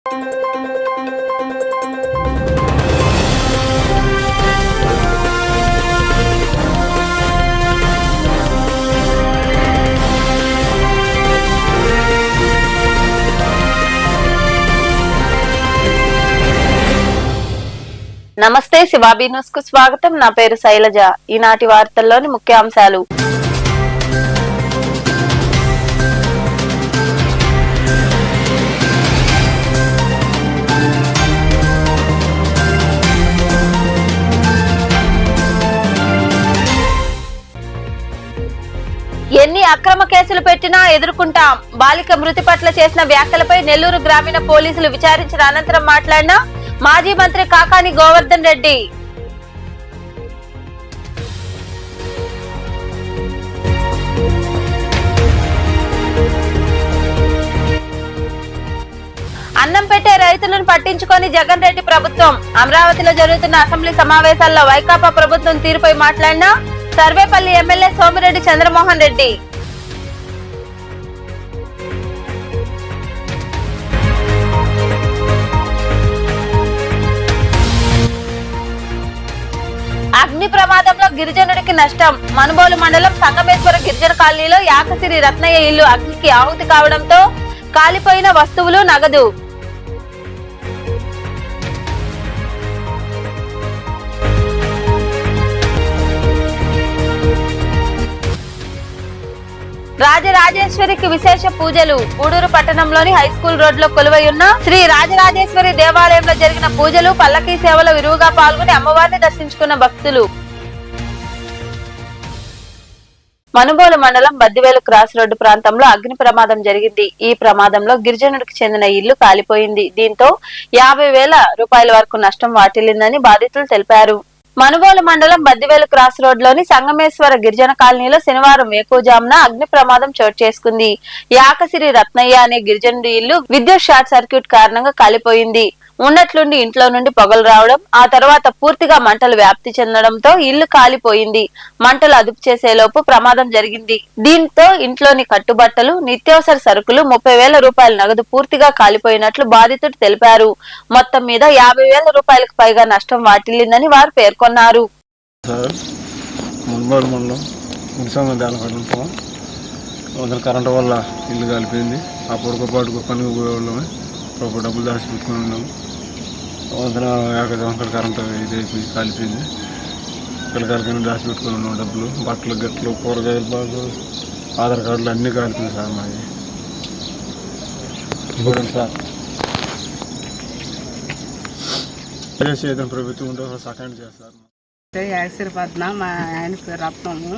నమస్తే, శివాబీ న్యూస్ కు స్వాగతం. నా పేరు శైలజ. ఈనాటి వార్తల్లోని ముఖ్యాంశాలు. ఎన్ని అక్రమ కేసులు పెట్టినా ఎదుర్కొంటాం. బాలిక మృతి పట్ల చేసిన వ్యాఖ్యలపై నెల్లూరు గ్రామీణ పోలీసులు విచారించిన అనంతరం మాట్లాడిన మాజీ మంత్రి కాకాని గోవర్ధన్ రెడ్డి. అన్నం పెట్టే రైతులను పట్టించుకొని జగన్ రెడ్డి ప్రభుత్వం. అమరావతిలో జరుగుతున్న అసెంబ్లీ సమావేశాల్లో వైకాపా ప్రభుత్వం తీరుపై మాట్లాడిన సర్వేపల్లి ఎమ్మెల్యే సోమిరెడ్డి చంద్రమోహన్ రెడ్డి. అగ్ని ప్రమాదంలో గిరిజనుడికి నష్టం. మనుబోలు మండలం సంగమేశ్వర గిరిజన కాలనీలో యాకసిరి రత్నయ్య ఇల్లు అగ్నికి ఆహుతి కావడంతో కాలిపోయిన వస్తువులు, నగదు. రాజరాజేశ్వరికి విశేష పూజలు. గూడూరు పట్టణంలోని హైస్కూల్ రోడ్ లో కొలువై ఉన్న శ్రీ రాజరాజేశ్వరి దేవాలయంలో జరిగిన పూజలు, పల్లకీ సేవలో విరివిగా పాల్గొని అమ్మవారిని దర్శించుకున్న భక్తులు. మనుబోలు మండలం బద్దివేలు క్రాస్ రోడ్డు ప్రాంతంలో అగ్ని ప్రమాదం జరిగింది. ఈ ప్రమాదంలో గిరిజనుడికి చెందిన ఇల్లు కాలిపోయింది. దీంతో 50,000 రూపాయల వరకు నష్టం వాటిల్లిందని బాధితులు తెలిపారు. మనుబోలు మండలం బద్దివేలు క్రాస్ రోడ్ లోని సంగమేశ్వర గిరిజన కాలనీలో శనివారం వేకువజామున అగ్ని ప్రమాదం చోటు చేసుకుంది. యాకసిరి రత్నయ్య అనే గిరిజనుడి ఇల్లు విద్యుత్ షార్ట్ సర్క్యూట్ కారణంగా కాలిపోయింది. ఉన్నట్లుండి ఇంట్లో నుండి పొగలు రావడం, ఆ తర్వాత పూర్తిగా మంటలు వ్యాప్తి చెందడంతో ఇల్లు కాలిపోయింది. మంటలు అదుపు చేసేలోపు ప్రమాదం జరిగింది. దీంతో ఇంట్లోని కట్టుబట్టలు, నిత్యావసర సరుకులు, 30,000 రూపాయల నగదు పూర్తిగా కాలిపోయినట్లు బాధితుడు తెలిపారు. మొత్తం మీద 50,000 రూపాయలకు పైగా నష్టం వాటిల్లిందని వారు పేర్కొన్నారు. కరెంటు వల్ల ఇల్లు కాలిపోయింది. ఆ పొడుగుపాటుకు పనికి పోయేవాళ్ళమే డబ్బులు దాచి పెట్టుకుని ఉన్నాము. కరెంటు ఇది కాలిపోయింది. పిల్లకాయలకైనా దాచి పెట్టుకుని ఉన్నాము డబ్బులు, బట్టలు, గట్లు, కూరగాయలు, బాగు, ఆధార్ కార్డులు అన్నీ కాలిపోయింది సార్. మాది చూడండి సార్, ఏదైనా ప్రభుత్వం ఉంటే సహాయం చేస్తారు. యాక్సిరి పద్మ, మా ఆయన పేరు రత్నము.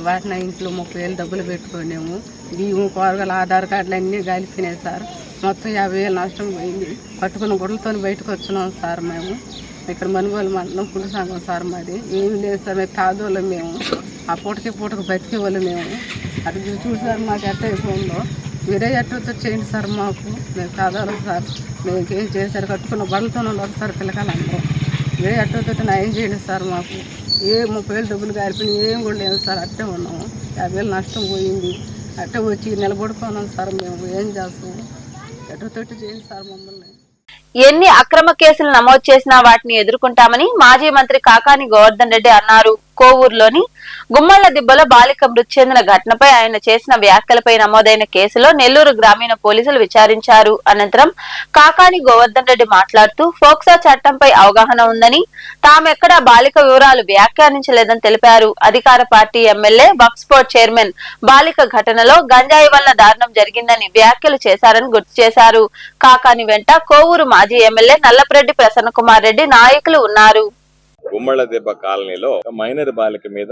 వాటిని ఇంట్లో 30,000 డబ్బులు పెట్టుకున్నాము. బియ్యం, కూరగాయలు, ఆధార్ కార్డులు అన్నీ కలిపినాయి సార్. మొత్తం 50,000 నష్టం పోయింది. పట్టుకున్న గుడ్లతో బయటకు వచ్చినాం సార్. మేము ఇక్కడ మనుగోలు మండలం పులి సంఘం సార్. మాది ఏమి లేదు సార్. మేము తాదోళ్ళం. మేము ఆ పూటకి బతికే వాళ్ళు. మేము అటు చూసారు మాకు ఎట్ట అయిపోయిందో. మీరే ఎట్టతో చేయండి సార్. మాకు మేము తాదోళ్ళం సార్. మేము ఏం చేశారు, కట్టుకున్న బట్టలతో ఉన్నారు సార్ పిల్లకాయలందరూ. మీరే ఎట్టతో నయం చేయండి సార్. మాకు 30,000 డబ్బులు కారిపోయినాయి. ఏం కూడా లేదు సార్. అట్టే ఉన్నాము. 50,000 నష్టం పోయింది. అట్టే వచ్చి నిలబడుకున్నాం సార్. మేము ఏం చేస్తాము, ఎట్టతోటి చేయండి సార్ మమ్మల్ని. ఎన్ని అక్రమ కేసులు నమోదు చేసినా వాటిని ఎదుర్కొంటామని మాజీ మంత్రి కాకాని గోవర్ధన్ రెడ్డి అన్నారు. కోవూరులోని గుమ్మళ్ల దిబ్బలో బాలిక మృతి చెందిన ఘటనపై ఆయన చేసిన వ్యాఖ్యలపై నమోదైన కేసులో నెల్లూరు గ్రామీణ పోలీసులు విచారించారు. అనంతరం కాకాని గోవర్ధన్ రెడ్డి మాట్లాడుతూ ఫోక్సో చట్టంపై అవగాహన ఉందని, తామెక్కడా బాలిక వివరాలు వ్యాఖ్యానించలేదని తెలిపారు. అధికార పార్టీ ఎమ్మెల్యే వక్ఫ్ చైర్మన్ బాలిక ఘటనలో గంజాయి వల్ల దారుణం జరిగిందని వ్యాఖ్యలు చేశారని గుర్తు చేశారు. కాకాని వెంట కోవూరు మాజీ ఎమ్మెల్యే నల్లపురెడ్డి ప్రసన్న కుమార్ రెడ్డి నాయకులు ఉన్నారు. గుమ్మళ్ళ దెబ్బ కాలనీలో మైనర్ బాలిక మీద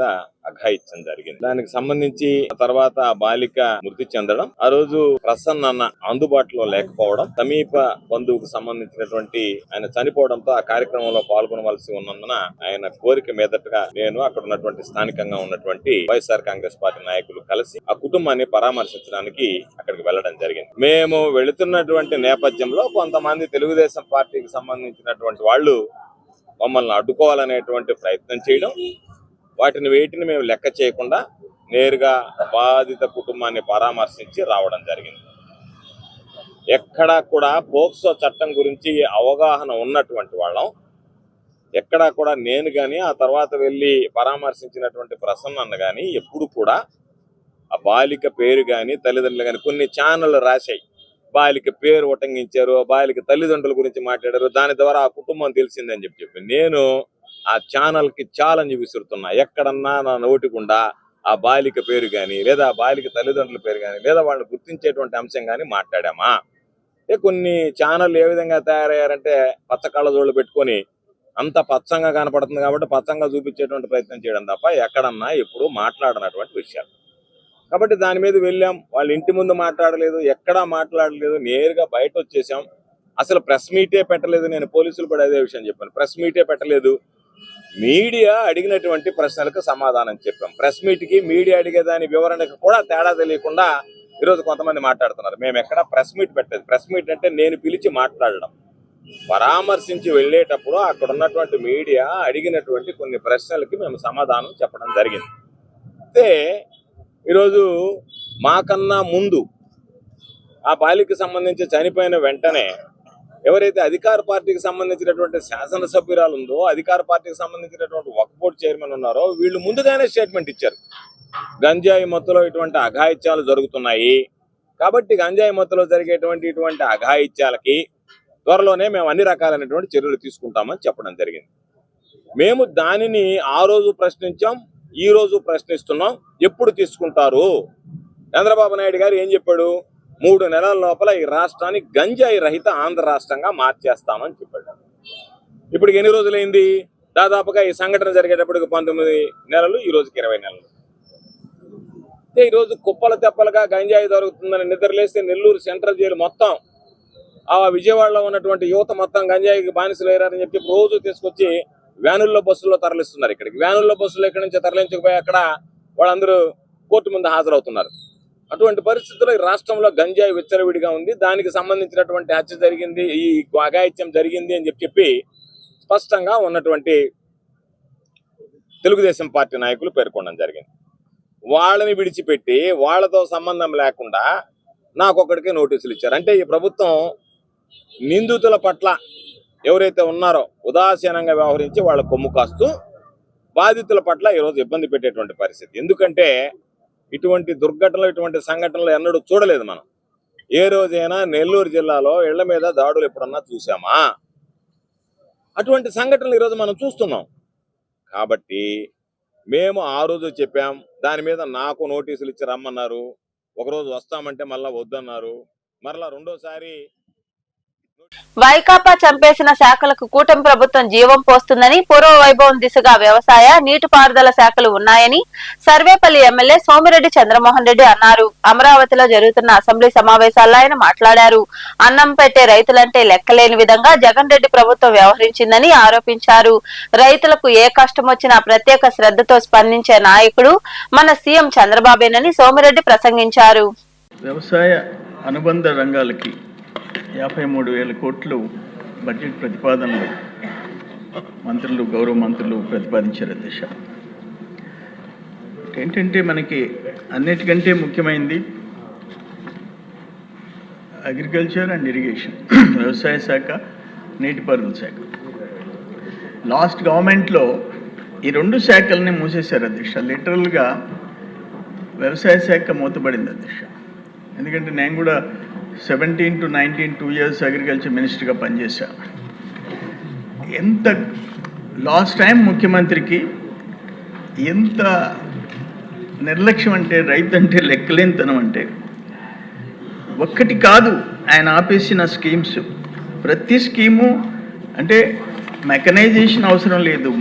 అఘాయిత్యం జరిగింది. దానికి సంబంధించి తర్వాత ఆ బాలిక మృతి చెందడం, ఆ రోజు ప్రసన్న అన్న అందుబాటులో లేకపోవడం, సమీప బంధువుకు సంబంధించినటువంటి ఆయన చనిపోవడంతో ఆ కార్యక్రమంలో పాల్గొనవలసి ఉన్నందున ఆయన కోరిక మీదటగా నేను అక్కడ ఉన్నటువంటి స్థానికంగా ఉన్నటువంటి వైఎస్ఆర్ కాంగ్రెస్ పార్టీ నాయకులు కలిసి ఆ కుటుంబాన్ని పరామర్శించడానికి అక్కడికి వెళ్లడం జరిగింది. మేము వెళుతున్నటువంటి నేపథ్యంలో కొంతమంది తెలుగుదేశం పార్టీకి సంబంధించినటువంటి వాళ్ళు మమ్మల్ని అడ్డుకోవాలనేటువంటి ప్రయత్నం చేయడం, వేటిని మేము లెక్క చేయకుండా నేరుగా బాధిత కుటుంబాన్ని పరామర్శించి రావడం జరిగింది. ఎక్కడా కూడా పోక్సో చట్టం గురించి అవగాహన ఉన్నటువంటి వాళ్ళం. ఎక్కడా కూడా నేను కానీ ఆ తర్వాత వెళ్ళి పరామర్శించినటువంటి ప్రసన్న అన్న కానీ ఎప్పుడు కూడా ఆ బాలిక పేరు కానీ తల్లిదండ్రులు కానీ కొన్ని ఛానళ్ళు రాశాయి, బాలిక పేరు ఉటంకించారు, బాలిక తల్లిదండ్రుల గురించి మాట్లాడారు, దాని ద్వారా ఆ కుటుంబం తెలిసిందని చెప్పి నేను ఆ ఛానల్కి ఛాలెంజ్ విసురుతున్నా. ఎక్కడన్నా నా నోటికుండా ఆ బాలిక పేరు కానీ లేదా ఆ బాలిక తల్లిదండ్రుల పేరు కానీ లేదా వాళ్ళని గుర్తించేటువంటి అంశం కానీ మాట్లాడామా? కొన్ని ఛానళ్ళు ఏ విధంగా తయారయ్యారంటే పచ్చ కళ్ళజోళ్ళు పెట్టుకొని అంత పచ్చంగా కనపడుతుంది కాబట్టి పచ్చంగా చూపించేటువంటి ప్రయత్నం చేయడం తప్ప ఎక్కడన్నా ఎప్పుడు మాట్లాడనటువంటి విషయాలు. కాబట్టి దాని మీద వెళ్ళాం. వాళ్ళ ఇంటి ముందు మాట్లాడలేదు, ఎక్కడా మాట్లాడలేదు, నేరుగా బయట వచ్చేసాం. అసలు ప్రెస్ మీటే పెట్టలేదు. నేను పోలీసులు కూడా అదే విషయం చెప్పాను, ప్రెస్ మీటే పెట్టలేదు. మీడియా అడిగినటువంటి ప్రశ్నలకు సమాధానం చెప్పాం. ప్రెస్ మీట్కి మీడియా అడిగేదాని వివరణకు కూడా తేడా తెలియకుండా ఈరోజు కొంతమంది మాట్లాడుతున్నారు. మేము ఎక్కడ ప్రెస్ మీట్ పెట్టలేదు. ప్రెస్ మీట్ అంటే నేను పిలిచి మాట్లాడడం. పరామర్శించి వెళ్ళేటప్పుడు అక్కడ ఉన్నటువంటి మీడియా అడిగినటువంటి కొన్ని ప్రశ్నలకి మేము సమాధానం చెప్పడం జరిగింది. అయితే ఈరోజు మాకన్నా ముందు ఆ బాలికకి సంబంధించి చనిపోయిన వెంటనే ఎవరైతే అధికార పార్టీకి సంబంధించినటువంటి శాసనసభ్యురాలు ఉందో, అధికార పార్టీకి సంబంధించినటువంటి వక్ఫ్ బోర్డు చైర్మన్ ఉన్నారో, వీళ్ళు ముందుగానే స్టేట్మెంట్ ఇచ్చారు. గంజాయి మత్తులో ఇటువంటి అఘాయిత్యాలు జరుగుతున్నాయి కాబట్టి గంజాయి మత్తులో జరిగేటువంటి ఇటువంటి అఘాయిత్యాలకి త్వరలోనే మేము అన్ని రకాలైనటువంటి చర్యలు తీసుకుంటామని చెప్పడం జరిగింది. మేము దానిని ఆ రోజు ప్రశ్నించాం, ఈ రోజు ప్రశ్నిస్తున్నాం. ఎప్పుడు తీసుకుంటారు? చంద్రబాబు నాయుడు గారు ఏం చెప్పాడు? 3 నెలల లోపల ఈ రాష్ట్రాన్ని గంజాయి రహిత ఆంధ్ర రాష్ట్రంగా మార్చేస్తామని చెప్పాడు. ఇప్పటికి ఎన్ని రోజులైంది? దాదాపుగా ఈ సంఘటన జరిగేటప్పటికి 19 నెలలు, ఈ రోజుకి 20 నెలలు. ఈరోజు కుప్పల తెప్పలుగా గంజాయి దొరుకుతుందని నిద్రలేస్తే నెల్లూరు సెంట్రల్ జైలు మొత్తం, ఆ విజయవాడలో ఉన్నటువంటి యువత మొత్తం గంజాయికి బానిసలు అయ్యారని చెప్పి రోజు తీసుకొచ్చి వ్యానుల్లో బస్సుల్లో తరలిస్తున్నారు. ఇక్కడికి వ్యానుల్లో బస్సులు ఇక్కడి నుంచి తరలించకపోయి అక్కడ వాళ్ళందరూ కోర్టు ముందు హాజరవుతున్నారు. అటువంటి పరిస్థితుల్లో ఈ రాష్ట్రంలో గంజాయి విచ్చలవిడిగా ఉంది. దానికి సంబంధించినటువంటి హత్య జరిగింది, ఈ అఘాయిత్యం జరిగింది అని చెప్పి స్పష్టంగా ఉన్నటువంటి తెలుగుదేశం పార్టీ నాయకులు పేర్కొనడం జరిగింది. వాళ్ళని విడిచిపెట్టి వాళ్ళతో సంబంధం లేకుండా నాకొక్కడికే నోటీసులు ఇచ్చారు. అంటే ఈ ప్రభుత్వం నిందితుల పట్ల ఎవరైతే ఉన్నారో ఉదాసీనంగా వ్యవహరించి వాళ్ళ కొమ్ము కాస్తూ బాధితుల పట్ల ఈరోజు ఇబ్బంది పెట్టేటువంటి పరిస్థితి. ఎందుకంటే ఇటువంటి దుర్ఘటనలు, ఇటువంటి సంఘటనలు ఎన్నడూ చూడలేదు మనం. ఏ రోజైనా నెల్లూరు జిల్లాలో ఇళ్ల మీద దాడులు ఎప్పుడన్నా చూసామా? అటువంటి సంఘటనలు ఈరోజు మనం చూస్తున్నాం. కాబట్టి మేము ఆ రోజు చెప్పాం, దాని మీద నాకు నోటీసులు ఇచ్చి రమ్మన్నారు. ఒకరోజు వస్తామంటే మళ్ళా వద్దన్నారు. మరలా రెండోసారి వైకాపా చంపేసిన శాఖలకు కూటమి ప్రభుత్వం జీవం పోస్తుందని, పూర్వ వైభవం దిశగా వ్యవసాయ, నీటిపారుదల శాఖలు ఉన్నాయని సర్వేపల్లి ఎమ్మెల్యే సోమిరెడ్డి చంద్రమోహన్ రెడ్డి అన్నారు. అమరావతిలో జరుగుతున్న అసెంబ్లీ సమావేశాల్లో ఆయన మాట్లాడారు. అన్నం పెట్టే రైతులంటే లెక్కలేని విధంగా జగన్ రెడ్డి ప్రభుత్వం వ్యవహరించిందని ఆరోపించారు. రైతులకు ఏ కష్టం వచ్చినా ప్రత్యేక శ్రద్ధతో స్పందించే నాయకుడు మన సీఎం చంద్రబాబేనని సోమిరెడ్డి ప్రసంగించారు. వ్యవసాయ అనుబంధ రంగాలకి 53,000 కోట్లు బడ్జెట్ ప్రతిపాదనలు మంత్రులు, గౌరవ మంత్రులు ప్రతిపాదించారు. దిశ ఏంటంటే మనకి అన్నిటికంటే ముఖ్యమైనది అగ్రికల్చర్ అండ్ ఇరిగేషన్, వ్యవసాయ శాఖ, నీటిపారుదల శాఖ. లాస్ట్ గవర్నమెంట్లో ఈ 2 శాఖల్ని మూసేశారు అధ్యక్ష. లిటరల్గా వ్యవసాయ శాఖ మూతపడింది అధ్యక్ష. ఎందుకంటే నేను కూడా 17 to 19 2 years అగ్రికల్చర్ మినిస్టర్గా పనిచేశాను. ఎంత లాస్ట్ టైం ముఖ్యమంత్రికి ఎంత నిర్లక్ష్యం అంటే, రైతు అంటే లెక్కలేనితనం అంటే, ఒక్కటి కాదు ఆయన ఆపేసిన స్కీమ్స్. ప్రతి స్కీము అంటే మెకనైజేషన్ అవసరం లేదు.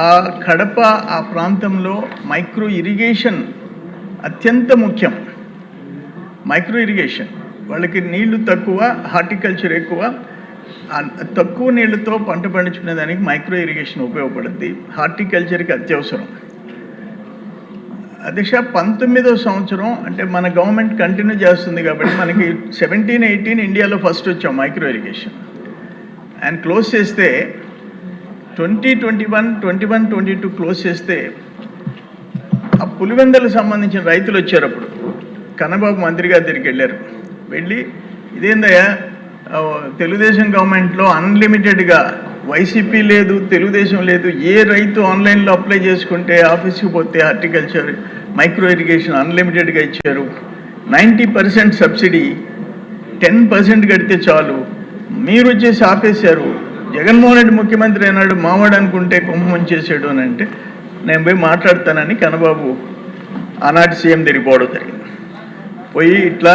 ఆ కడప ఆ ప్రాంతంలో మైక్రో ఇరిగేషన్ అత్యంత ముఖ్యం. మైక్రో ఇరిగేషన్ వాళ్ళకి నీళ్లు తక్కువ, హార్టికల్చర్ ఎక్కువ. తక్కువ నీళ్లతో పంట పండించుకునే దానికి మైక్రో ఇరిగేషన్ ఉపయోగపడుద్ది. హార్టికల్చర్కి అత్యవసరం. అధ్యక్ష 19వ సంవత్సరం అంటే మన గవర్నమెంట్ కంటిన్యూ చేస్తుంది కాబట్టి మనకి 17-18 ఇండియాలో ఫస్ట్ వచ్చాం మైక్రో ఇరిగేషన్. అండ్ క్లోజ్ చేస్తే 2021-22 క్లోజ్ చేస్తే ఆ పులివెందలకు సంబంధించిన రైతులు వచ్చారు. అప్పుడు కన్నబాబు మంత్రి గారి దగ్గరికి వెళ్ళారు. వెళ్ళి ఇదేందయ్యా తెలుగుదేశం గవర్నమెంట్లో అన్లిమిటెడ్గా వైసీపీ లేదు, తెలుగుదేశం లేదు, ఏ రైతు ఆన్లైన్లో అప్లై చేసుకుంటే ఆఫీస్కి పోతే హార్టికల్చర్ మైక్రో ఇరిగేషన్ అన్లిమిటెడ్గా ఇచ్చారు. 90% సబ్సిడీ, 10% కడితే చాలు. మీరు వచ్చేసి ఆపేశారు. జగన్మోహన్ రెడ్డి ముఖ్యమంత్రి అయినాడు, మావాడు అనుకుంటే కుంభం చేసాడు అని అంటే నేను పోయి మాట్లాడతానని కన్నబాబు ఆనాటి సీఎం తిరిగిపోవడం జరిగింది. పోయి ఇట్లా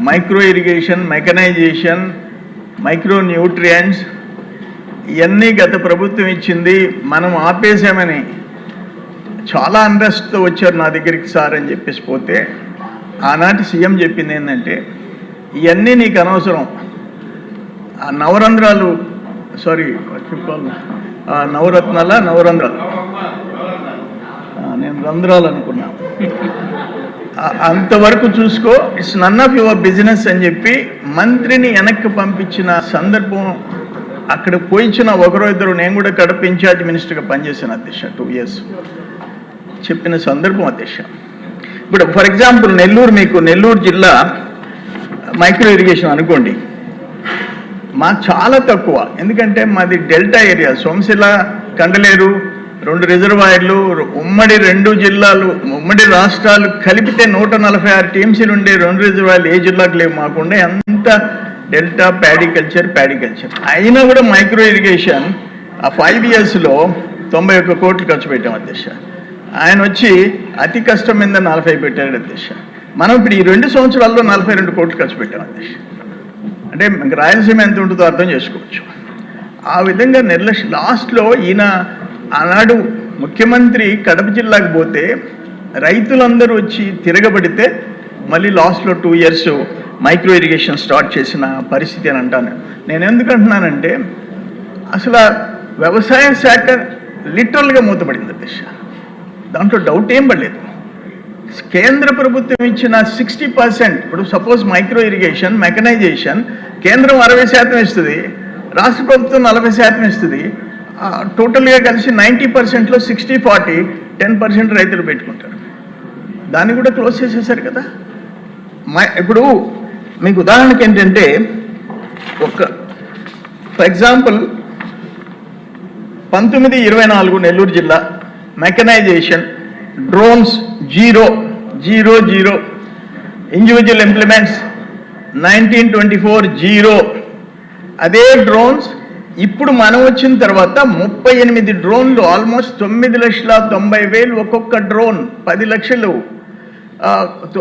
micro irrigation, mechanisation, micro nutrients ఇవన్నీ గత ప్రభుత్వం ఇచ్చింది, మనం ఆపేసామని చాలా అండర్స్ట్తో వచ్చారు నా దగ్గరికి సార్ అని చెప్పేసి పోతే ఆనాటి సీఎం చెప్పింది ఏంటంటే ఇవన్నీ నీకు అనవసరం, ఆ నవరంధ్రాలు నవరంధ్రాలు నేను రంధ్రాలు అనుకున్నా, అంతవరకు చూసుకో, it's none of your business అని చెప్పి మంత్రిని వెనక్కి పంపించిన సందర్భం. అక్కడ పోయించిన ఒకరో ఇద్దరు, నేను కూడా కడప ఇన్ఛార్జ్ మినిస్టర్గా పనిచేశాను అధ్యక్ష 2 years, చెప్పిన సందర్భం అధ్యక్ష. ఇప్పుడు ఫర్ ఎగ్జాంపుల్ నెల్లూరు జిల్లా మైక్రో ఇరిగేషన్ అనుకోండి, మాకు చాలా తక్కువ. ఎందుకంటే మాది డెల్టా ఏరియా, సోమశిల, కండలేరు 2 రిజర్వాయర్లు, ఉమ్మడి 2 జిల్లాలు, ఉమ్మడి రాష్ట్రాలు కలిపితే 146 టీఎంసీలు ఉండే 2 రిజర్వాయర్లు ఏ జిల్లాకు లేవు. మాకుండే అంత డెల్టా ప్యాడీ కల్చర్. అయినా కూడా మైక్రో ఇరిగేషన్ ఆ 5 yearsలో 91 కోట్లు ఖర్చు పెట్టాం అధ్యక్ష. ఆయన వచ్చి అతి కష్టం మీద 40 పెట్టాడు అధ్యక్ష. మనం ఇప్పుడు ఈ 2 సంవత్సరాల్లో 42 కోట్లు ఖర్చు పెట్టాం అధ్యక్ష. అంటే రాయలసీమ ఎంత ఉంటుందో అర్థం చేసుకోవచ్చు. ఆ విధంగా నిర్లక్ష్యం. లాస్ట్లో ఈయన ఆనాడు ముఖ్యమంత్రి కడప జిల్లాకు పోతే రైతులందరూ వచ్చి తిరగబడితే మళ్ళీ లాస్ట్లో 2 years మైక్రో ఇరిగేషన్ స్టార్ట్ చేసిన పరిస్థితి అని అంటాను. నేను ఎందుకు అంటున్నానంటే అసలు వ్యవసాయ శాఖ లిటరల్గా మూతపడింది అధ్యక్ష, దాంట్లో డౌట్ ఏం పడలేదు. కేంద్ర ప్రభుత్వం ఇచ్చిన 60%, ఇప్పుడు సపోజ్ మైక్రో ఇరిగేషన్, మెకనైజేషన్ కేంద్రం 60% ఇస్తుంది, రాష్ట్ర ప్రభుత్వం 40% ఇస్తుంది. టోటల్గా కలిసి 90%లో 60-40, 10% రైతులు పెట్టుకుంటారు. దాన్ని కూడా క్లోజ్ చేసేసారు కదా. ఇప్పుడు మీకు ఉదాహరణకి ఏంటంటే ఫర్ ఎగ్జాంపుల్ 1924 నెల్లూరు జిల్లా మెకనైజేషన్, డ్రోన్స్ 0, ఇండివిజువల్ ఇంప్లిమెంట్స్ 1924 0. అదే డ్రోన్స్ ఇప్పుడు మనం వచ్చిన తర్వాత 38 డ్రోన్లు, ఆల్మోస్ట్ 9,90,000 ఒక్కొక్క డ్రోన్, 10 లక్షలు.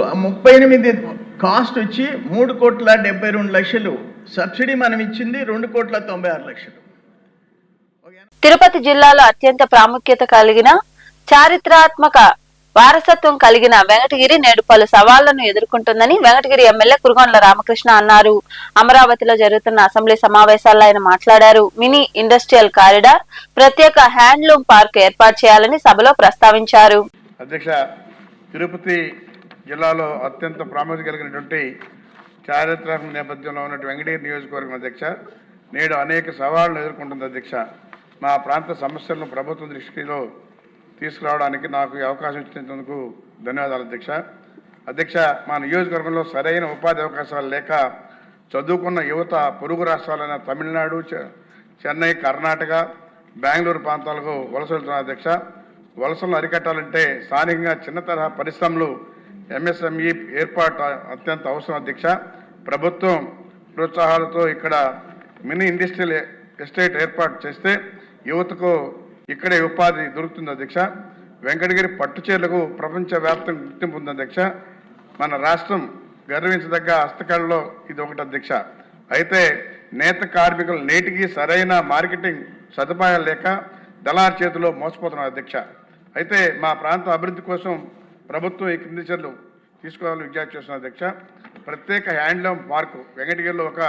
38 కాస్ట్ వచ్చి 3,72,00,000. సబ్సిడీ మనం ఇచ్చింది 2,96,00,000. తిరుపతి జిల్లాలో అత్యంత ప్రాముఖ్యత కలిగిన చారిత్రాత్మక వారసత్వం కలిగిన వెంకటగిరి నేడు పలు సవాళ్లను ఎదుర్కొంటుందని వెంకటగిరి ఎమ్మెల్యే కురుగొండ్ల రామకృష్ణ అన్నారు. అమరావతిలో జరుగుతున్న అసెంబ్లీ సమావేశాల్లో ఆయన మాట్లాడారు. మినీ ఇండస్ట్రియల్ కారిడార్, ప్రత్యేక హ్యాండ్లూమ్ పార్క్ ఏర్పాటు చేయాలని సభలో ప్రస్తావించారు. అధ్యక్ష, తిరుపతి జిల్లాలో అత్యంత ప్రాముఖ్యత కలిగినటువంటి చారిత్రాత్మక నేపథ్యంలో ఉన్నటువంటి వెంకటగిరి నియోజకవర్గం అధ్యక్ష నేడు అనేక సవాళ్లను ఎదుర్కొంటుంది అధ్యక్ష. మా ప్రాంత సమస్యలను ప్రభుత్వం దృష్టిలో తీసుకురావడానికి నాకు ఈ అవకాశం ఇచ్చినందుకు ధన్యవాదాలు అధ్యక్ష. అధ్యక్ష, మా నియోజకవర్గంలో సరైన ఉపాధి అవకాశాలు లేక చదువుకున్న యువత పొరుగు రాష్ట్రాలైన తమిళనాడు, చెన్నై, కర్ణాటక, బెంగళూరు ప్రాంతాలకు వలస వెళ్తున్నారు అధ్యక్ష. వలసలను అరికట్టాలంటే స్థానికంగా చిన్న తరహా పరిశ్రమలు, ఎంఎస్ఎంఈ ఏర్పాటు అత్యంత అవసరం అధ్యక్ష. ప్రభుత్వం ప్రోత్సాహాలతో ఇక్కడ మినీ ఇండస్ట్రియల్ ఎస్టేట్ ఏర్పాటు చేస్తే యువతకు ఇక్కడే ఉపాధి దొరుకుతుంది అధ్యక్ష. వెంకటగిరి పట్టుచీరలకు ప్రపంచవ్యాప్తంగా గుర్తింపు ఉంది అధ్యక్ష. మన రాష్ట్రం గర్వించదగ్గ హస్తకళలో ఇది ఒకటి అధ్యక్ష. అయితే నేత కార్మికులు నేటికి సరైన మార్కెటింగ్ సదుపాయాలు లేక దళార్ చేతిలో మోసపోతున్నారు అధ్యక్ష. అయితే మా ప్రాంత అభివృద్ధి కోసం ప్రభుత్వం ఈ క్రింది చర్యలు తీసుకోవాలని విజ్ఞప్తి చేస్తున్నారు అధ్యక్ష. ప్రత్యేక హ్యాండ్లూమ్ పార్కు, వెంకటగిరిలో ఒక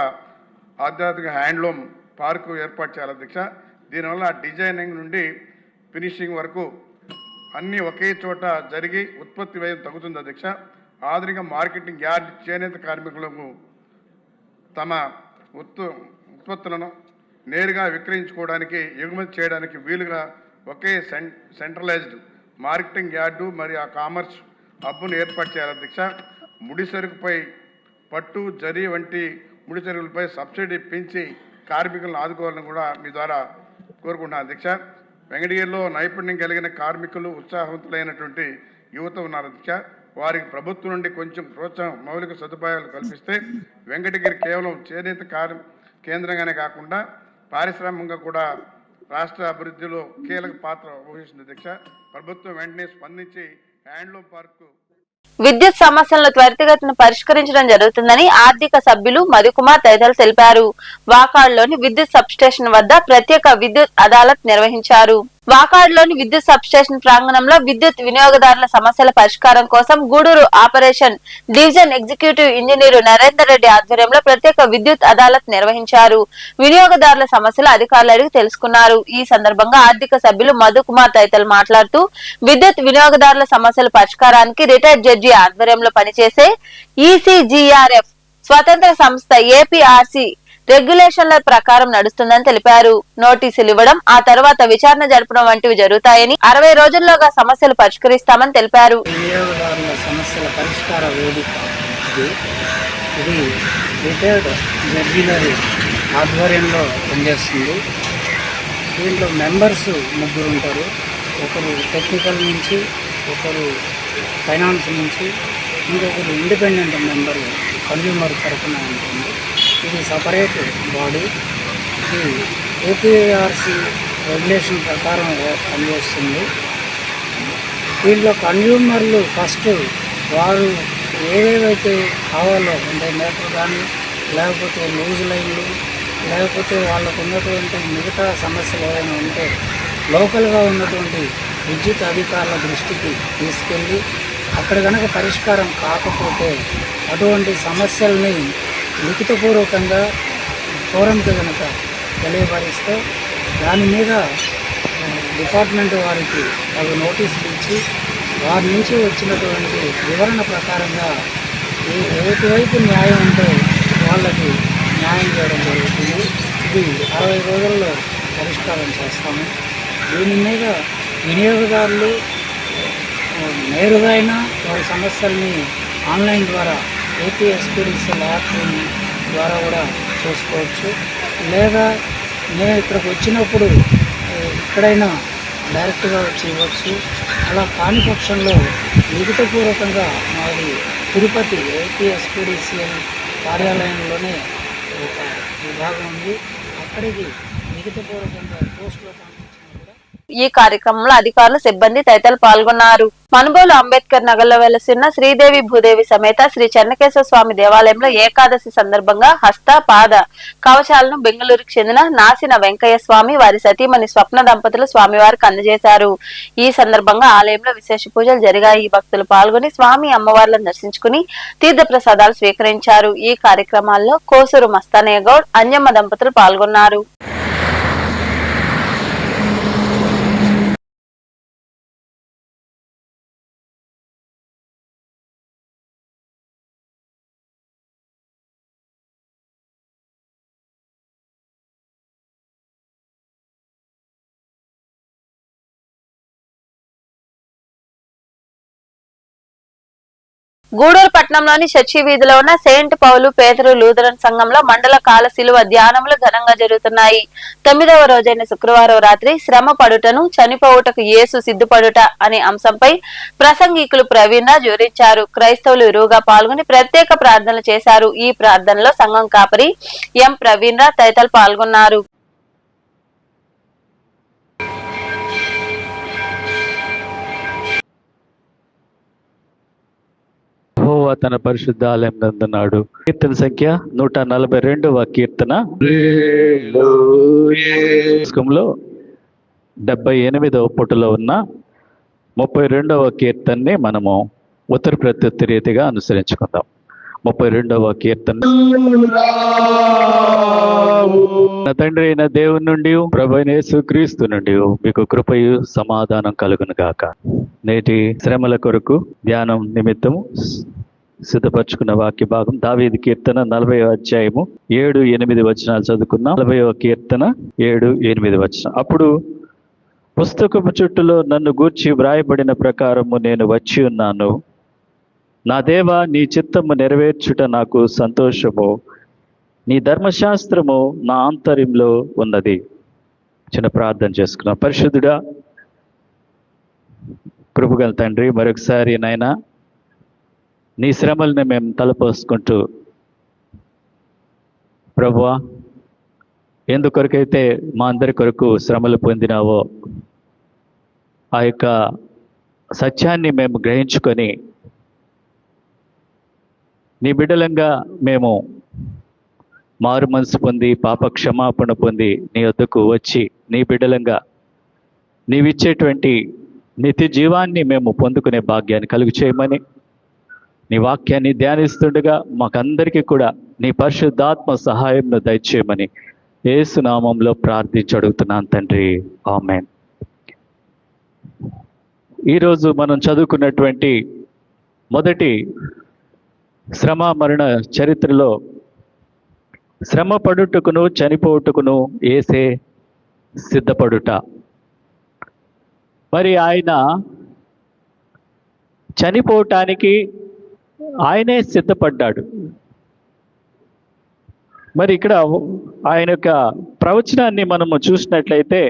ఆధ్యాత్మిక హ్యాండ్లూమ్ పార్కు ఏర్పాటు చేయాలి అధ్యక్ష. దీనివల్ల డిజైనింగ్ నుండి ఫినిషింగ్ వరకు అన్నీ ఒకే చోట జరిగి ఉత్పత్తి వ్యయం తగ్గుతుంది అధ్యక్ష. ఆధునిక మార్కెటింగ్ యార్డ్ చేనేత కార్మికులకు తమ ఉత్పత్తులను నేరుగా విక్రయించుకోవడానికి, ఎగుమతి చేయడానికి వీలుగా ఒకే సెంట్రలైజ్డ్ మార్కెటింగ్ యార్డు మరియు ఆ కామర్స్ హబ్ను ఏర్పాటు చేయాలి అధ్యక్ష. ముడి సరుకుపై పట్టు, జరీ వంటి ముడి చర్యలపై సబ్సిడీ పెంచి కార్మికులను ఆదుకోవాలని కూడా మీ ద్వారా కోరుకుంటున్నాను అధ్యక్ష. వెంకటగిరిలో నైపుణ్యం కలిగిన కార్మికులు, ఉత్సాహవంతులైనటువంటి యువత ఉన్నారు అధ్యక్ష. వారికి ప్రభుత్వం నుండి కొంచెం ప్రోత్సాహం, మౌలిక సదుపాయాలు కల్పిస్తే వెంకటగిరి కేవలం చేనేత కేంద్రంగానే కాకుండా పారిశ్రామికంగా కూడా రాష్ట్ర అభివృద్ధిలో కీలక పాత్ర వహిస్తుంది అధ్యక్ష. ప్రభుత్వం వెంటనే స్పందించి హ్యాండ్లూమ్ పార్కు విద్యుత్ సమస్యలను త్వరితగతిన పరిష్కరించడం జరుగుతుందని ఆర్థిక సభ్యులు మధుకుమార్ తదితరులు తెలిపారు. వాకాడ్లోని విద్యుత్ సబ్స్టేషన్ వద్ద ప్రత్యేక విద్యుత్ అదాలత్ నిర్వహించారు. వాకాడ్లోని విద్యుత్ సబ్స్టేషన్ ప్రాంగణంలో విద్యుత్ వినియోగదారుల సమస్యల పరిష్కారం కోసం Gudur operation division executive engineer Narender Reddy ఆధ్వర్యంలో ప్రత్యేక విద్యుత్ అదాలత్ నిర్వహించారు. వినియోగదారుల సమస్యలు అధికారులు అడిగి తెలుసుకున్నారు. ఈ సందర్భంగా ఆర్థిక సభ్యులు మధుకుమార్ తదితరులు మాట్లాడుతూ విద్యుత్ వినియోగదారుల సమస్యల పరిష్కారానికి రిటైర్డ్ జడ్జి ఆధ్వర్యంలో పనిచేసే ఈసీజీఆర్ఎఫ్ స్వతంత్ర సంస్థ ఏపీఆర్సీ రెగ్యులేషన్ల ప్రకారం నడుస్తుందని తెలిపారు. నోటీసులు ఇవ్వడం, ఆ తర్వాత విచారణ జరపడం వంటివి జరుగుతాయని, 60 రోజుల్లోగా సమస్యలు పరిష్కరిస్తామని తెలిపారు. వినియోగదారుల సమస్యల పరిష్కార వేదిక ఇది రిటైర్డ్ జడ్జిగారి ఆధ్వర్యంలో పనిచేస్తుంది. దీంట్లో మెంబర్స్ 3 ఉంటారు. ఒకరు టెక్నికల్ నుంచి, ఒకరు ఫైనాన్స్ నుంచి, ఇంకొకరు ఇండిపెండెంట్ మెంబర్ కన్జ్యూమర్ తరఫున ఉంటుంది. ఇది సపరేట్ బాడీ. ఇది ఏపీఆర్సీ రెగ్యులేషన్ ప్రకారం పనిచేస్తుంది. దీంట్లో కన్జ్యూమర్లు ఫస్ట్ వారు ఏవేవైతే కావాలో, అంటే మీటర్ కానీ, లేకపోతే లూజ్ లైన్లు, లేకపోతే వాళ్ళకు ఉన్నటువంటి మిగతా సమస్యలు ఏవైనా ఉంటే లోకల్గా ఉన్నటువంటి విద్యుత్ అధికారుల దృష్టికి తీసుకెళ్ళి అక్కడ కనుక పరిష్కారం కాకపోతే అటువంటి సమస్యల్ని లిఖితపూర్వకంగా ఫోరంకి కనుక తెలియపరిస్తే దాని మీద డిపార్ట్మెంట్ వారికి అవి నోటీసులు ఇచ్చి వారి నుంచి వచ్చినటువంటి వివరణ ప్రకారంగా ఎటువైపు న్యాయం ఉంటే వాళ్ళకి న్యాయం చేయడం జరుగుతుంది. ఇది 60 రోజుల్లో పరిష్కారం చేస్తాము. దీని మీద వినియోగదారులు నేరుగా అయినా వారి సమస్యల్ని ఆన్లైన్ ద్వారా ఏపీఎస్పీడీసీఎల్ యాప్ ద్వారా కూడా చూసుకోవచ్చు. లేదా నేను ఇక్కడికి వచ్చినప్పుడు ఎక్కడైనా డైరెక్ట్గా వచ్చి ఇవ్వచ్చు. అలా కాని పక్షంలో లిఖితపూర్వకంగా మాది తిరుపతి ఏపీఎస్పీడీసీఎల్ కార్యాలయంలోనే ఒక విభాగం ఉంది. అక్కడికి లిఖితపూర్వకంగా పోస్టులో ఈ కార్యక్రమంలో అధికారులు, సిబ్బంది తదితరులు పాల్గొన్నారు. మనుబోలు అంబేద్కర్ నగర్లో వెలసిన శ్రీదేవి భూదేవి సమేత శ్రీ చెన్నకేశ్వర స్వామి దేవాలయంలో ఏకాదశి సందర్భంగా హస్త, పాద కవచాలను బెంగళూరుకు చెందిన నాసిన వెంకయ్య స్వామి, వారి సతీమణి స్వప్న దంపతులు స్వామివారికి అందజేశారు. ఈ సందర్భంగా ఆలయంలో విశేష పూజలు జరిగాయి. భక్తులు పాల్గొని స్వామి, అమ్మవార్లను దర్శించుకుని తీర్థ ప్రసాదాలు స్వీకరించారు. ఈ కార్యక్రమాల్లో కోసూరు మస్తానయ్య గౌడ్, అంజమ్మ దంపతులు పాల్గొన్నారు. గూడూరు పట్టణంలోని చర్చి వీధిలో ఉన్న సెయింట్ పౌలు పేతురు లూథరన్ సంఘంలో మండల కాల శిలువ ధ్యానములు ఘనంగా జరుగుతున్నాయి. 9వ రోజైన శుక్రవారం రాత్రి శ్రమ పడుటను, చనిపోవుటకు యేసు సిద్ధపడుట అనే అంశంపై ప్రసంగికులు ప్రవీణ్ రాజ్ వివరించారు. క్రైస్తవులు ఇరువుగా పాల్గొని ప్రత్యేక ప్రార్థనలు చేశారు. ఈ ప్రార్థనలో సంఘం కాపరి ఎం ప్రవీణ్ రాజ్ తదితరులు పాల్గొన్నారు. యెహోవా తన పరిశుద్ధ ఆలయం నందున్నాడు. కీర్తన సంఖ్య 142వ కీర్తన 78వ పుటలో ఉన్న 32వ కీర్తనని మనము ఉత్తర ప్రత్యుత్తర రీతిగా అనుసరించుకుందాం. 32వ కీర్తన. తండ్రి అయిన దేవుని నుండి, ప్రభువైన యేసుక్రీస్తు నుండి మీకు కృపయు సమాధానం కలుగును గాక. నేటి శ్రమల కొరకు ధ్యానం నిమిత్తము సిద్ధపరచుకున్న వాక్య భాగం దావీదు కీర్తన 40వ అధ్యాయము 7-8 వచనాలు చదువుకున్నాం. 40వ కీర్తన 7-8 వచనం. అప్పుడు పుస్తకపు చుట్టులో నన్ను గూర్చి వ్రాయబడిన ప్రకారము నేను వచ్చి ఉన్నాను. నా దేవా, నీ చిత్తము నెరవేర్చుట నాకు సంతోషము. నీ ధర్మశాస్త్రము నా ఆంతర్యంలో ఉన్నది. చిన్న ప్రార్థన చేసుకున్నాం. పరిశుద్ధుడా, కృపగల తండ్రి, మరొకసారి నాయనా నీ శ్రమల్ని మేము తలపోసుకుంటూ, ప్రభువా, ఎందుకొరకైతే మా అందరి కొరకు శ్రమలు పొందినావో ఆ యొక్క సత్యాన్ని మేము గ్రహించుకొని నీ బిడ్డలంగా మేము మారు మనసు పొంది పాప క్షమాపణ పొంది నీ వద్దకు వచ్చి నీ బిడ్డలంగా నీవిచ్చేటువంటి నిత్య జీవాన్ని మేము పొందుకునే భాగ్యాన్ని కలుగు చేయమని నీ వాక్యాన్ని ధ్యానిస్తుండగా మాకందరికీ కూడా నీ పరిశుద్ధాత్మ సహాయంను దయచేయమని యేసు నామంలో ప్రార్థించి అడుగుతున్నాను తండ్రి, ఆమేన్. ఈరోజు మనం చదువుకున్నటువంటి మొదటి శ్రమ మరణ చరిత్రలో శ్రమ పడుటకును చనిపోవుటకును యేసే సిద్ధపడుట. మరి ఆయన చనిపోవటానికి ఆయనే సిద్ధపడ్డాడు. మరి ఇక్కడ ఆయన యొక్క ప్రవచనాన్ని మనము చూసినట్లయితే,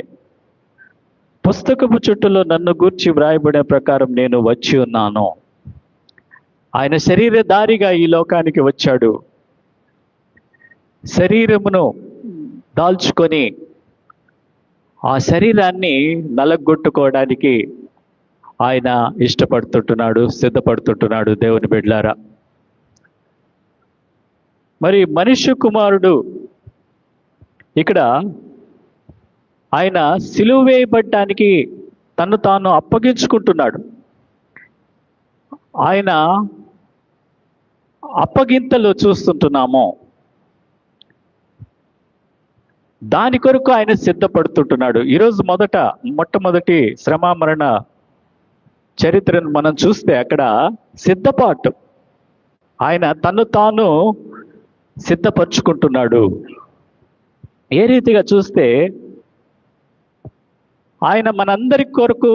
పుస్తకపు చుట్టూలో నన్ను గూర్చి వ్రాయబడిన ప్రకారం నేను వచ్చి ఉన్నాను. ఆయన శరీరధారిగా ఈ లోకానికి వచ్చాడు. శరీరమును దాల్చుకొని ఆ శరీరాన్ని నలగొట్టుకోవడానికి ఆయన ఇష్టపడుతుంటున్నాడు, సిద్ధపడుతుంటున్నాడు. దేవుని బిడ్డలారా, మరి మనుష్య కుమారుడు ఇక్కడ ఆయన సిలువ వేయబడ్డానికి తను తాను అప్పగించుకుంటున్నాడు. ఆయన అప్పగింతలు చూస్తుంటున్నాము. దాని కొరకు ఆయన సిద్ధపడుతుంటున్నాడు. ఈరోజు మొట్టమొదటి శ్రమ మరణ చరిత్రను మనం చూస్తే అక్కడ సిద్ధపాటు, ఆయన తను తాను సిద్ధపరచుకుంటున్నాడు. ఏ రీతిగా చూస్తే ఆయన మనందరి కొరకు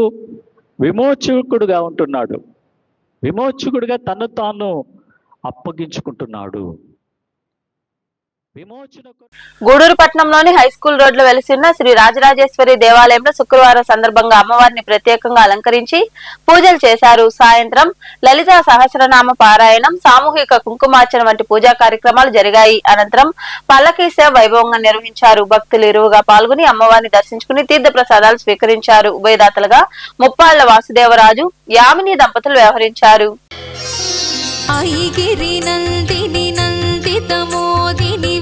విమోచకుడుగా ఉంటున్నాడు. విమోచకుడుగా తను తాను అప్పగించుకుంటున్నాడు. గూడూరు పట్టణంలోని హై స్కూల్ రోడ్లో వెలిసిన శ్రీ రాజరాజేశ్వరి దేవాలయంలో శుక్రవారం సందర్భంగా అమ్మవారిని ప్రత్యేకంగా అలంకరించి పూజలు చేశారు. సాయంత్రం లలితా సహస్రనామ పారాయణం, సామూహిక కుంకుమార్చన వంటి పూజా కార్యక్రమాలు జరిగాయి. అనంతరం పల్లకీ సేవ వైభవంగా నిర్వహించారు. భక్తులు ఇరువుగా పాల్గొని అమ్మవారిని దర్శించుకుని తీర్థ ప్రసాదాలు స్వీకరించారు. ఉభయదాతలుగా ముప్పాళ్ల వాసుదేవరాజు, యామిని దంపతులు వ్యవహరించారు.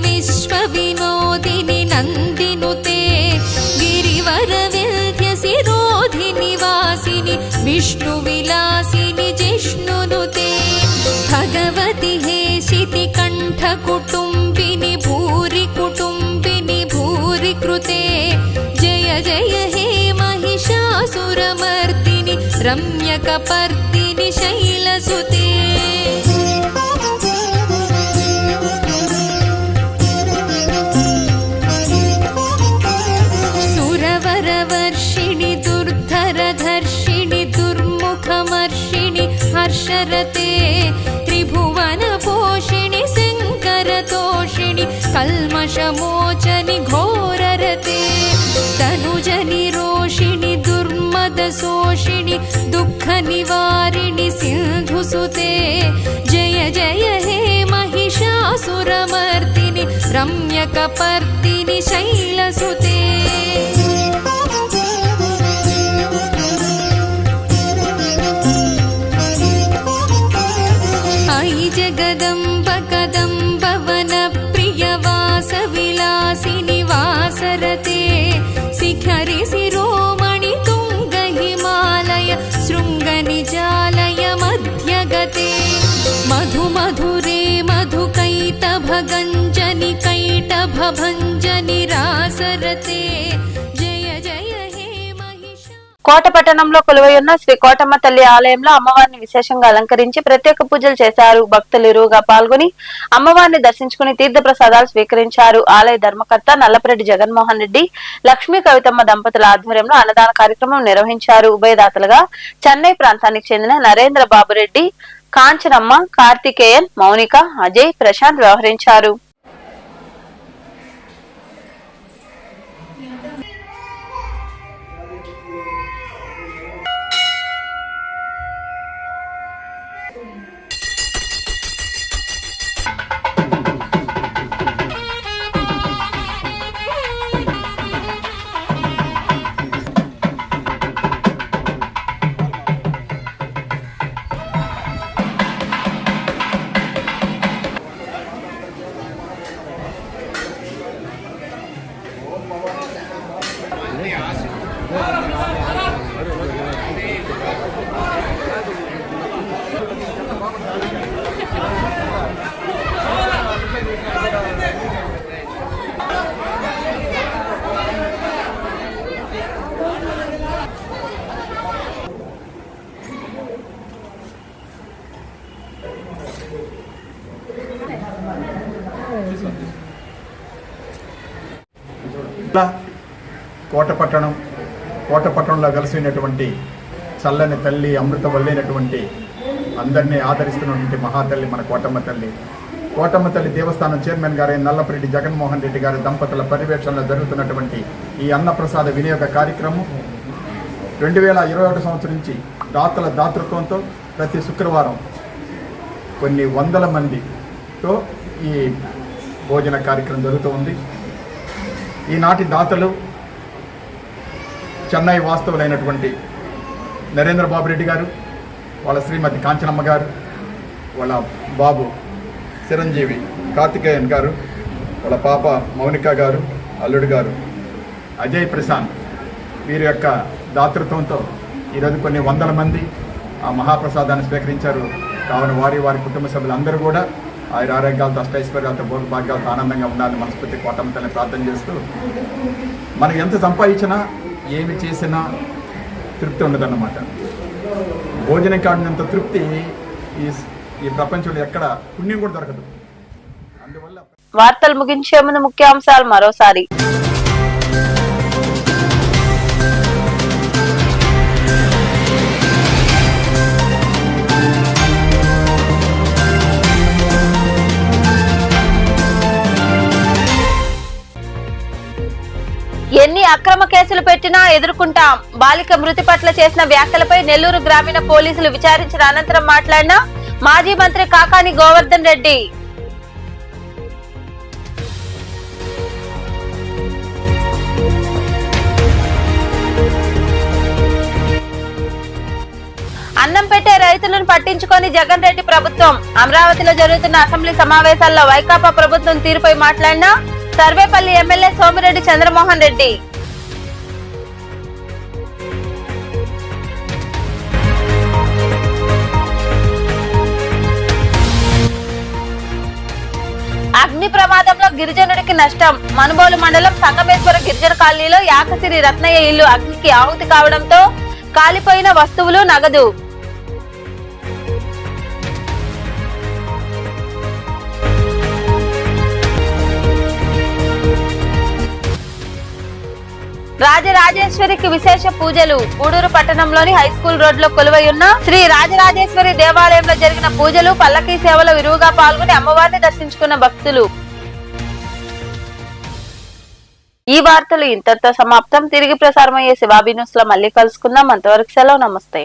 విశ్వ వినోదిని నందినుతే గిరివర వింధ్య శిరోధి నివాసిని విష్ణు విలాసిని జిష్ణునుతే భగవతి హేషితి కంఠ కుటుంబిని భూరి కృతే జయ జయ హే మహిషాసురమర్దిని రమ్యకపర్దిని శైలసుతే. हर्षरते त्रिभुवन पोषिणि शङ्करतोषिणि कल्मषमोचनि घोररते तनुजनि रोषिणि दुर्मदशोषिणि दुःखनिवारिणि सिन्धुसुते जय जय हे महिषासुरमर्दिनि रम्यकपर्दिनि शैलसुते. जगदम्ब कदम्ब वन प्रियवास विलासिनि वासरते शिखरि शिरोमणि तुंग हिमालय शृंग निजालय मध्यगते मधु मधुरे मधुकैटभ गञ्जनि कैटभ भञ्जनि रासरते. కోట పట్టణంలో కొలువైయున్న శ్రీ కోటమ్మ తల్లి ఆలయంలో అమ్మవారిని విశేషంగా అలంకరించి ప్రత్యేక పూజలు చేశారు. భక్తులు ఇరువుగా పాల్గొని అమ్మవారిని దర్శించుకుని తీర్థ ప్రసాదాలు స్వీకరించారు. ఆలయ ధర్మకర్త నల్లపరెడ్డి జగన్మోహన్ రెడ్డి, లక్ష్మీ కవితమ్మ దంపతుల ఆధ్వర్యంలో అన్నదాన కార్యక్రమం నిర్వహించారు. ఉభయదాతలుగా చెన్నై ప్రాంతానికి చెందిన నరేంద్ర బాబు రెడ్డి, కాంచనమ్మ, కార్తికేయన్, మౌనిక, అజయ్, ప్రశాంత్ వ్యవహరించారు. కోటపట్టణంలో కలిసినటువంటి చల్లని తల్లి, అమృత వల్లైనటువంటి అందరినీ ఆదరిస్తున్నటువంటి మహాతల్లి మన కోటమ్మ తల్లి. కోటమ్మ తల్లి దేవస్థానం చైర్మన్ గారైన నల్లపరెడ్డి జగన్మోహన్ రెడ్డి గారి దంపతుల పర్యవేక్షణలో జరుగుతున్నటువంటి ఈ అన్నప్రసాద వినియోగ కార్యక్రమం 2021 సంవత్సరం నుంచి దాతల దాతృత్వంతో ప్రతి శుక్రవారం కొన్ని వందల మందితో ఈ భోజన కార్యక్రమం జరుగుతూ ఉంది. ఈనాటి దాతలు చెన్నై వాస్తవులైనటువంటి నరేంద్ర బాబు రెడ్డి గారు, వాళ్ళ శ్రీమతి కాంచనమ్మ గారు, వాళ్ళ బాబు చిరంజీవి కార్తికేయన్ గారు, వాళ్ళ పాప మౌనిక గారు, అల్లుడు గారు అజయ్, ప్రశాంత్ వీరి యొక్క దాతృత్వంతో ఈరోజు కొన్ని వందల మంది ఆ మహాప్రసాదాన్ని స్వీకరించారు. కావున వారి కుటుంబ సభ్యులందరూ కూడా ఆయన ఆరోగ్యాలతో, అష్టైశ్వర్యాలతో, భోగభాగ్యాలతో ఆనందంగా ఉండాలని మనస్ఫూర్తి కోటమ్మ తల్లిని ప్రార్థన చేస్తూ, మనం ఎంత సంపాదించినా ఏమి చేసినా తృప్తి ఉండదన్నమాట. భోజనం కాడినంత తృప్తి ఈ ప్రపంచంలో ఎక్కడ పుణ్యం కూడా దొరకదు. అందువల్ల వార్తలు ముగించే ముందు ముఖ్యాంశాలు మరోసారి. ఎన్ని అక్రమ కేసులు పెట్టినా ఎదుర్కొంటాం. బాలిక మృతి పట్ల చేసిన వ్యాఖ్యలపై నెల్లూరు గ్రామీణ పోలీసులు విచారించిన అనంతరం మాట్లాడిన మాజీ మంత్రి కాకాని గోవర్ధన్ రెడ్డి. అన్నం పెట్టే రైతులను పట్టించుకొని జగన్ రెడ్డి ప్రభుత్వం. అమరావతిలో జరుగుతున్న అసెంబ్లీ సమావేశాల్లో వైకాపా ప్రభుత్వం తీరుపై మాట్లాడిన సర్వేపల్లి ఎమ్మెల్యే సోమిరెడ్డి చంద్రమోహన్ రెడ్డి. అగ్ని ప్రమాదంలో గిరిజనుడికి నష్టం. మనుబోలు మండలం సంగమేశ్వర గిరిజన కాలనీలో యాకసిరి రత్నయ్య ఇల్లు అగ్నికి ఆహుతి కావడంతో కాలిపోయిన వస్తువులు, నగదు. రాజరాజేశ్వరికి విశేష పూజలు. గూడూరు పట్టణంలోని హైస్కూల్ రోడ్లో కొలువై ఉన్న శ్రీ రాజరాజేశ్వరి దేవాలయంలో జరిగిన పూజలు, పల్లకీ సేవలో విరివిగా పాల్గొని అమ్మవారిని దర్శించుకున్న భక్తులు. ఈ వార్తలు ఇంతటితో సమాప్తం. తిరిగి ప్రసారమయ్యే శివాబీ న్యూస్ లో మళ్ళీ కలుసుకుందాం. అంతవరకు సెలవు. నమస్తే.